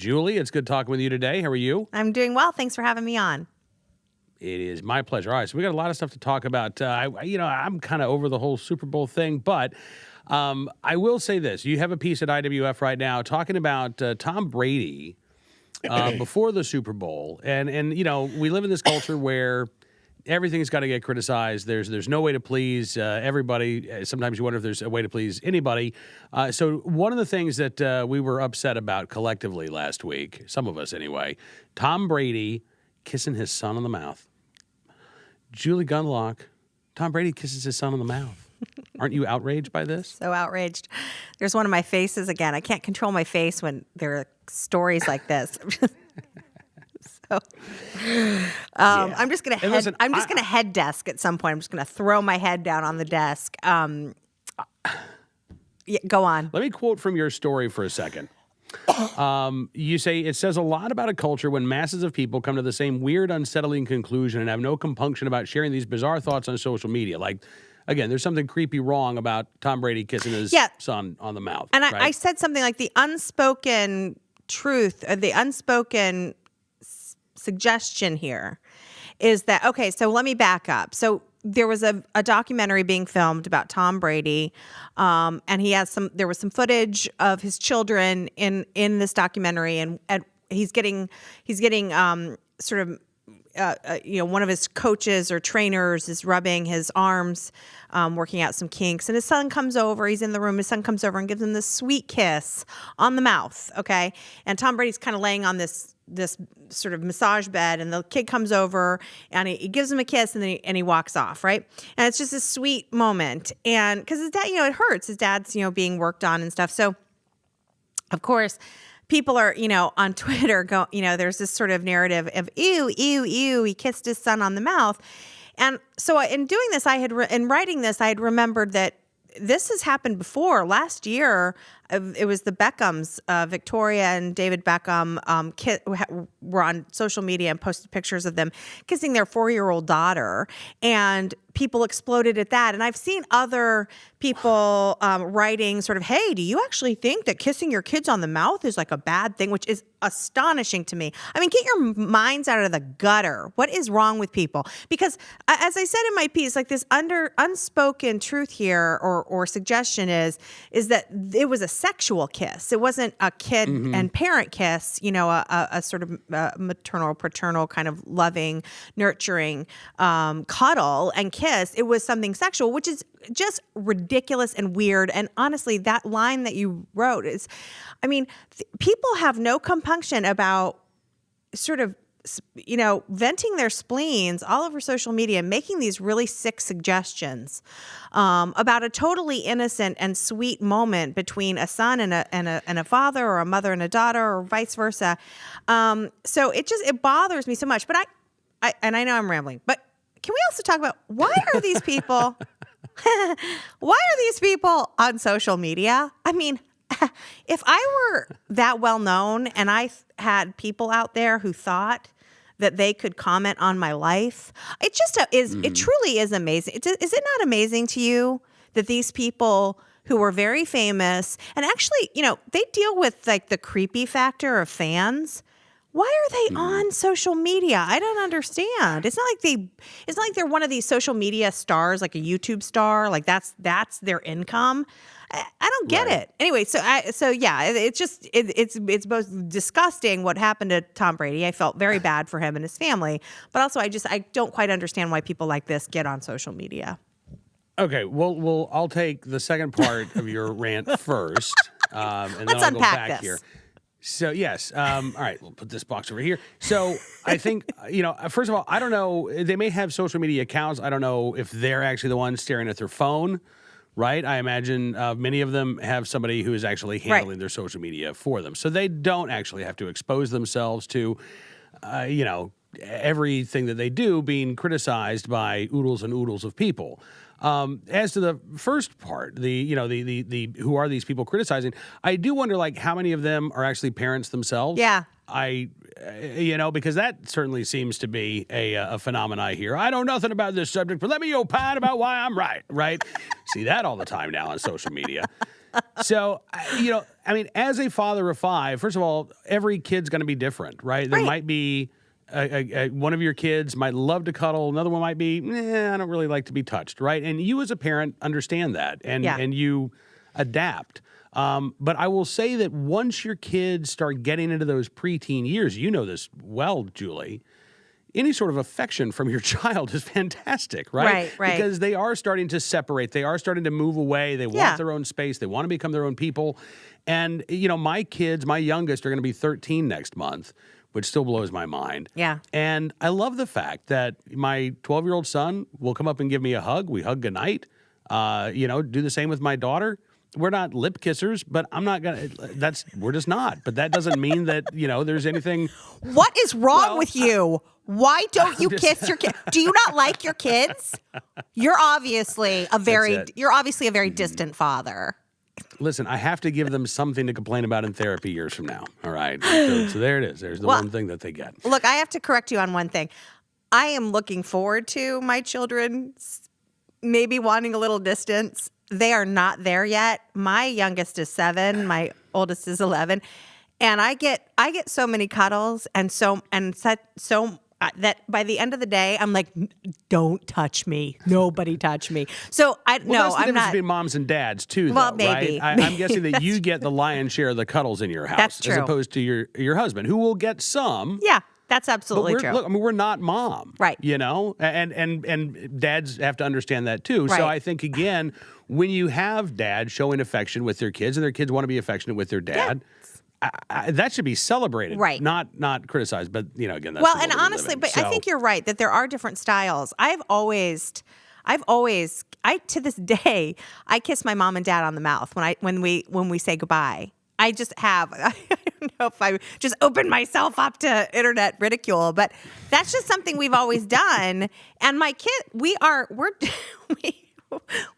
Julie, it's good talking with you today. How are you? I'm doing well. Thanks for having me on. It is my pleasure. All right, so we got a lot of stuff to talk about. I'm kind of over the whole Super Bowl thing, but I will say this. You have a piece at IWF right now talking about Tom Brady before the Super Bowl. And we live in this culture where everything's got to get criticized. There's no way to please everybody. Sometimes you wonder if there's a way to please anybody. So one of the things that we were upset about collectively last week, some of us anyway, Tom Brady kissing his son on the mouth. Julie Gunlock, Tom Brady kisses his son on the mouth. Aren't you outraged by this? So outraged. There's one of my faces again. I can't control my face when there are stories like this. I'm just gonna head desk at some point. I'm just gonna throw my head down on the desk. Go on. Let me quote from your story for a second. You say it says a lot about a culture when masses of people come to the same weird, unsettling conclusion and have no compunction about sharing these bizarre thoughts on social media. Like, again, there's something creepy wrong about Tom Brady kissing his son on the mouth. And right? I said something like the unspoken truth, or the unspoken suggestion here is that, okay, so let me back up. So there was a documentary being filmed about Tom Brady, and there was some footage of his children in this documentary, and he's getting sort of one of his coaches or trainers is rubbing his arms, working out some kinks, and his son comes over. He's in the room. His son comes over and gives him this sweet kiss on the mouth. Okay, and Tom Brady's kind of laying on this sort of massage bed, and the kid comes over and he gives him a kiss, and then he walks off, right? And it's just a sweet moment, and because his dad, it hurts. His dad's being worked on and stuff. So, of course, people are on Twitter there's this sort of narrative of ew, ew, ew. He kissed his son on the mouth, and so in doing this, in writing this, I had remembered that this has happened before. Last year, it was the Beckhams, Victoria and David Beckham, were on social media and posted pictures of them kissing their 4-year-old daughter, and people exploded at that. And I've seen other people writing sort of, hey, do you actually think that kissing your kids on the mouth is like a bad thing, which is astonishing to me. I mean, get your minds out of the gutter. What is wrong with people? Because as I said in my piece, like this unspoken truth here or suggestion is that it was a sexual kiss. It wasn't a kid and parent kiss, a sort of maternal, paternal kind of loving, nurturing cuddle and kiss. It was something sexual, which is just ridiculous and weird. And honestly, that line that you wrote is, people have no compunction about sort of, venting their spleens all over social media, making these really sick suggestions about a totally innocent and sweet moment between a son and a father, or a mother and a daughter, or vice versa. So it bothers me so much. But I know I'm rambling, but can we also talk about why are these people on social media? I mean, if I were that well known and I had people out there who thought that they could comment on my life, it just is. It truly is amazing. Is it not amazing to you that these people who are very famous and actually, they deal with like the creepy factor of fans? Why are they on social media? I don't understand. It's not like they're one of these social media stars, like a YouTube star. Like that's their income. I don't get it. Anyway, it's both disgusting what happened to Tom Brady. I felt very bad for him and his family, but also I don't quite understand why people like this get on social media. Okay, well, I'll take the second part of your rant first, and then Let's I'll go unpack back this. here. So, yes. All right, we'll put this box over here. So I think, first of all, I don't know. They may have social media accounts. I don't know if they're actually the ones staring at their phone, right? I imagine many of them have somebody who is actually handling their social media for them. So they don't actually have to expose themselves to, everything that they do being criticized by oodles and oodles of people. As to the first part, the who are these people criticizing? I do wonder, like, how many of them are actually parents themselves? Yeah. Because that certainly seems to be a phenomenon here. I know nothing about this subject, but let me opine about why I'm right. See that all the time now on social media. So, I mean, as a father of 5, first of all, every kid's going to be different, right? There might be one of your kids might love to cuddle. Another one might be, I don't really like to be touched, right? And you as a parent understand that, and you adapt. But I will say that once your kids start getting into those preteen years, you know this well, Julie, any sort of affection from your child is fantastic, right? Right. Because they are starting to separate. They are starting to move away. They want their own space. They want to become their own people. And, my kids, my youngest, are going to be 13 next month, which still blows my mind. Yeah. And I love the fact that my 12-year-old son will come up and give me a hug. We hug goodnight. Do the same with my daughter. We're not lip kissers, but we're just not. But that doesn't mean that, there's anything. What is wrong with you? Why don't you kiss your kid? Do you not like your kids? You're obviously a very distant father. Listen, I have to give them something to complain about in therapy years from now. All right. So there it is. There's the one thing that they get. Look, I have to correct you on one thing. I am looking forward to my children maybe wanting a little distance. They are not there yet. My youngest is 7. My oldest is 11. And I get so many cuddles that by the end of the day, I'm like, don't touch me. Nobody touch me. So that's the difference between moms and dads too, well, though, maybe. right? I'm guessing that you get the lion's share of the cuddles in your house. That's true. As opposed to your husband, who will get some. Yeah, that's absolutely true. Look, I mean, we're not mom. Right. And dads have to understand that too. Right. So I think, again, when you have dads showing affection with their kids and their kids want to be affectionate with their dad, that should be celebrated, right? Not criticized, but again, that's and honestly, but I think you're right that there are different styles. I've always, to this day, I kiss my mom and dad on the mouth when we say goodbye. I just have. I don't know if I just opened myself up to internet ridicule, but that's just something we've always done. And my kid,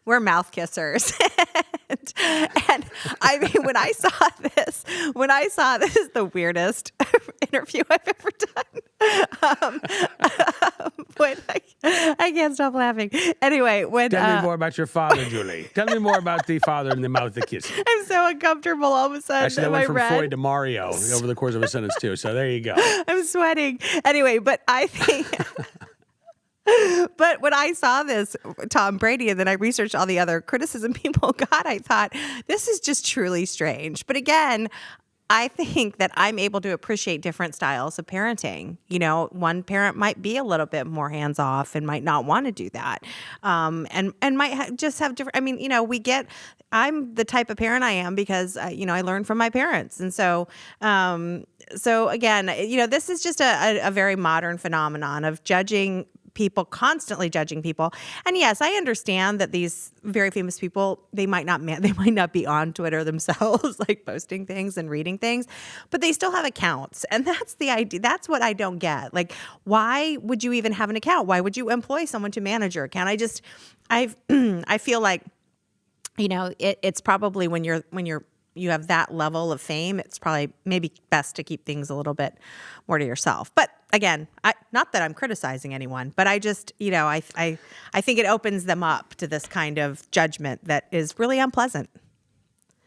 we're mouth kissers. and I mean, when I saw this is the weirdest interview I've ever done. I can't stop laughing. Anyway, tell me more about your father, Julie. Tell me more about the father in the mouth that kisses. I'm so uncomfortable all of a sudden. Actually, that went from Freud to Mario over the course of a sentence too. So there you go. I'm sweating. Anyway, but I think. But when I saw this, Tom Brady, and then I researched all the other criticism people got, I thought, this is just truly strange. But again, I think that I'm able to appreciate different styles of parenting. One parent might be a little bit more hands off and might not want to do that, and might just have different. I mean, I'm the type of parent I am because I learned from my parents, and so again, this is just a very modern phenomenon of constantly judging people. And yes, I understand that these very famous people, they might not be on Twitter themselves, like posting things and reading things, but they still have accounts. And that's the idea. That's what I don't get. Like, why would you even have an account? Why would you employ someone to manage your account? I feel like, it's probably when you have that level of fame, it's probably maybe best to keep things a little bit more to yourself. But again, not that I'm criticizing anyone, but I just, I think it opens them up to this kind of judgment that is really unpleasant.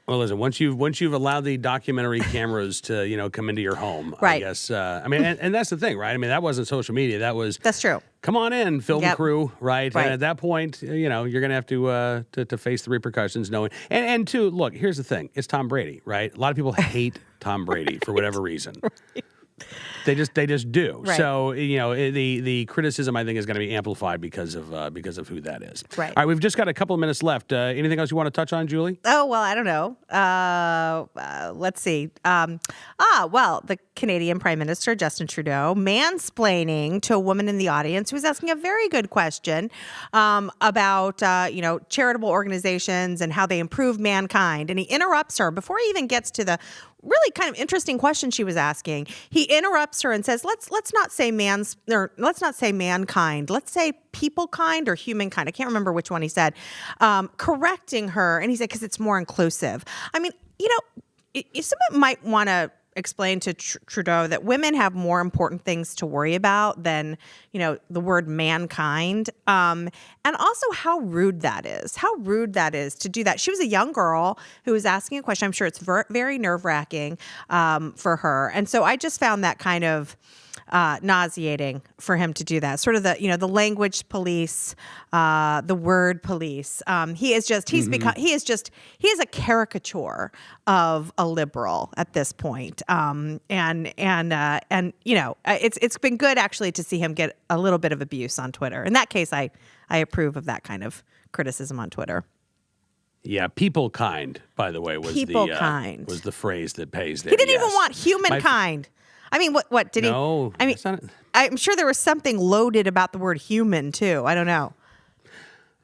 Well, listen, once you've allowed the documentary cameras to, come into your home, right. I guess, and that's the thing, right? I mean, that wasn't social media. That's true. Come on in, film crew, right? Right. And at that point, you're going to have to face the repercussions knowing. And two, look, here's the thing. It's Tom Brady, right? A lot of people hate Tom Brady for whatever reason. Right. They just do. Right. So the criticism, I think, is going to be amplified because of who that is. Right. All right, we've just got a couple of minutes left. Anything else you want to touch on, Julie? Oh, well, I don't know. Let's see. Well, the Canadian Prime Minister, Justin Trudeau, mansplaining to a woman in the audience who was asking a very good question about charitable organizations and how they improve mankind. And he interrupts her before he even gets to the really kind of interesting question she was asking. He interrupts her and says, let's not say mankind. Let's say people kind or humankind. I can't remember which one he said. Correcting her. And he said, because it's more inclusive. I mean, someone might want to explained to Trudeau that women have more important things to worry about than, the word mankind. And also how rude that is. How rude that is to do that. She was a young girl who was asking a question. I'm sure it's very nerve-wracking for her. And so I just found that kind of nauseating for him to do that. Sort of the language police, the word police. He is a caricature of a liberal at this point. It's been good actually to see him get a little bit of abuse on Twitter. In that case, I approve of that kind of criticism on Twitter. Yeah, people kind, by the way, was the phrase that pays there. He didn't even want humankind. I mean, what did he? No, I mean, I'm sure there was something loaded about the word human too. I don't know.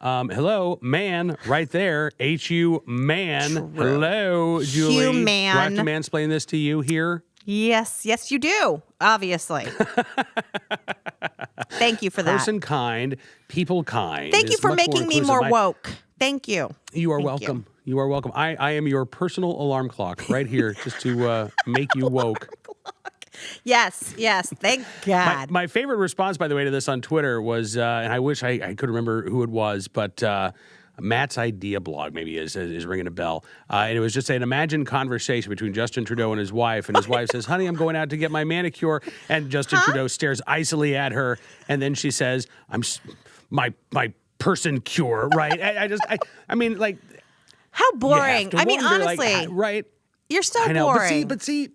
Hello, man, right there. HU man. True. Hello, Julie. Human. Do I have to mansplain this to you here? Yes, you do. Obviously. Thank you for that. Person kind, people kind. Thank you for making me more woke. Thank you. You are welcome. You are welcome. I am your personal alarm clock right here just to make you woke. Yes. Thank God. My favorite response, by the way, to this on Twitter was, and I wish I could remember who it was, but Matt's Idea blog maybe is ringing a bell. And it was just an imagined conversation between Justin Trudeau and his wife. And his wife says, honey, I'm going out to get my manicure. And Justin Trudeau stares icily at her. And then she says, my person cure, right? I mean, like. How boring. I mean, wonder, honestly. like, right? You're so I know, boring. But see,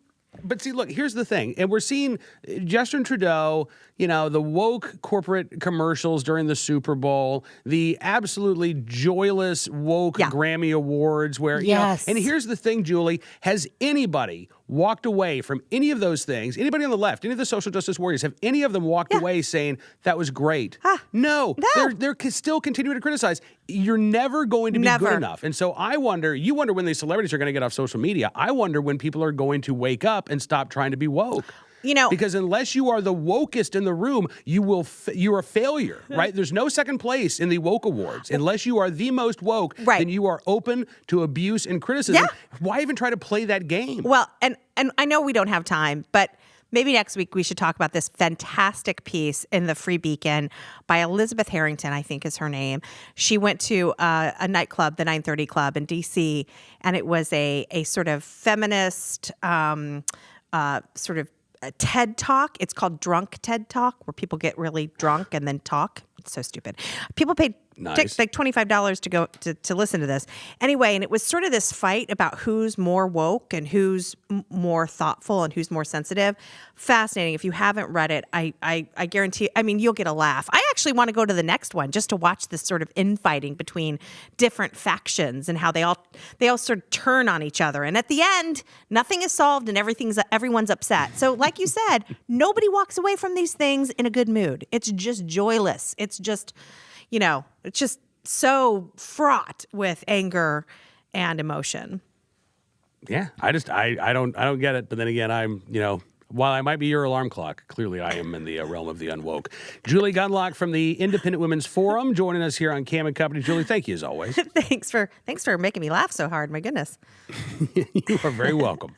look, here's the thing. And we're seeing Justin Trudeau, the woke corporate commercials during the Super Bowl, the absolutely joyless woke Grammy Awards where, yes. And here's the thing, Julie, has anybody walked away from any of those things? Anybody on the left, any of the social justice warriors, have any of them walked away saying that was great? No. They're still continuing to criticize. You're never going to be good enough. And so you wonder when these celebrities are going to get off social media. I wonder when people are going to wake up and stop trying to be woke. Because unless you are the wokest in the room, you're a failure, right? There's no second place in the woke awards. Unless you are the most woke, then you are open to abuse and criticism. Yeah. Why even try to play that game? Well, and I know we don't have time, but maybe next week we should talk about this fantastic piece in the Free Beacon by Elizabeth Harrington, I think is her name. She went to a nightclub, the 930 Club in D.C., and it was a sort of feminist sort of a TED Talk. It's called Drunk TED Talk, where people get really drunk and then talk. It's so stupid. People paid like $25 to go to listen to this. Anyway, and it was sort of this fight about who's more woke and who's more thoughtful and who's more sensitive. Fascinating. If you haven't read it, I guarantee, you'll get a laugh. I actually want to go to the next one just to watch this sort of infighting between different factions and how they all sort of turn on each other. And at the end, nothing is solved and everyone's upset. So like you said, nobody walks away from these things in a good mood. It's just joyless. It's just, it's just so fraught with anger and emotion. Yeah, I don't get it. But then again, I'm, while I might be your alarm clock, clearly I am in the realm of the unwoke. Julie Gunlock from the Independent Women's Forum joining us here on Cam and Company. Julie, thank you as always. Thanks for making me laugh so hard. My goodness. You are very welcome.